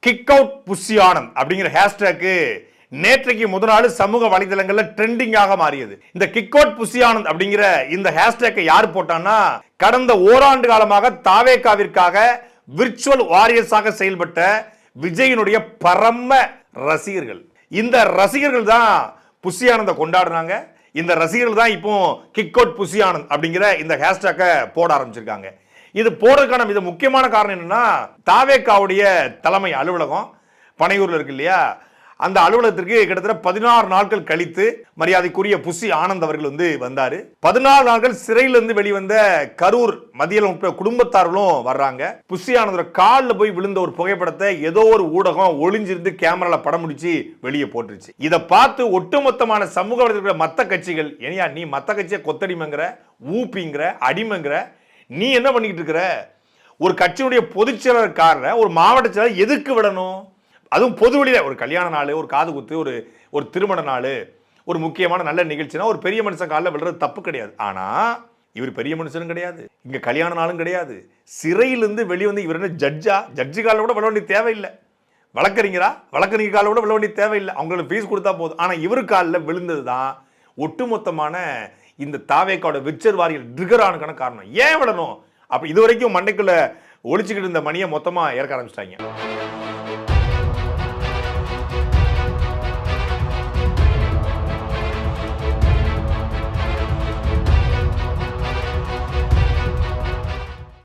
Kick out Bussy Anand அப்படிங்கிற hashtag நேற்றைக்கு முதல் நாள் சமூக வலைதளங்கள்ல ட்ரெண்டிங்காக மாறியது. இந்த கிக் அவுட் புஷி ஆனந்த் அப்படிங்கிற இந்த ஹேஷ்டேக்கை யார் போட்டான்னா, கடந்த ஓராண்டு காலமாக தாவேகாவிற்காக விர்ச்சுவல் வாரியர்ஸாக செயல்பட்ட விஜயினுடைய பரம ரசிகர்கள். இந்த ரசிகர்கள் தான் புஷி ஆனந்த கொண்டாடுறாங்க. இந்த ரசிகர்கள் தான் இப்போ கிக் அவுட் புஷி ஆனந்த் அப்படிங்கிற இந்த ஹேஷ்டேக்கை போட ஆரம்பிச்சிருக்காங்க. இது போடுறதுக்கான மிக முக்கியமான காரணம் என்னன்னா, தாவேகாவுடைய தலைமை அலுவலகம் பனையூர்ல இருக்கு இல்லையா, அந்த அலுவலகத்திற்கு கிட்டத்தட்ட 16 நாட்கள் கழித்து மரியாதைக்குரிய புஷி ஆனந்த் அவர்கள் வந்தாரு. 14 நாட்கள் சிறையிலிருந்து வெளிவந்த கரூர் மத்திய குடும்பத்தார்களும் வர்றாங்க. புஷி ஆனந்தோட காலில் போய் விழுந்த ஒரு புகைப்படத்தை ஏதோ ஒரு ஊடகம் ஒளிஞ்சிருந்து கேமரால படம் முடிச்சு வெளியே போட்டுருச்சு. இதை பார்த்து ஒட்டுமொத்தமான சமூக வலைதள மத்த கட்சிகள், ஏனியா நீ மத்த கட்சியை கொத்தடிமைங்கிற, ஊப்பிங்கிற, அடிமைங்கிற, நீ என்ன பண்ணிக்கிட்டு இருக்கிற? ஒரு கட்சியுடைய பொதுச் செயலாளர் ஒரு மாவட்ட செயலர் எதுக்கு விடணும்? அதுவும் பொது வழியில ஒரு கல்யாண நாள், ஒரு காது குத்து, ஒரு திருமண நாள், ஒரு முக்கியமான நல்ல நிகழ்ச்சினா ஒரு பெரிய மனுஷன் காலில் விழுறது தப்பு கிடையாது. ஆனா இவர் பெரிய மனுஷனும் கிடையாது, இங்க கல்யாண நாளும் கிடையாது. சிறையிலிருந்து வெளிவந்து இவர் என்ன ஜட்ஜா? ஜட்ஜு காலில் கூட விழ வேண்டிய தேவையில்லை. வழக்கறிஞரா? வழக்கறிஞர் காலில் கூட விழ வேண்டிய தேவையில்லை. அவங்களுக்கு ஃபீஸ் கொடுத்தா போதும். ஆனா இவரு காலில் விழுந்தது தான் ஒட்டுமொத்தமான இந்த தாவேகாவோட விர்ச்சுவல் வாரியர் ட்ரிகர் ஆனதுக்கான காரணம். ஏன் விடணும்? அப்ப இது வரைக்கும் மண்டைக்குள்ள ஒழிச்சுக்கிட்டு இருந்த மணியை மொத்தமா இறக்க ஆரம்பிச்சிட்டாங்க.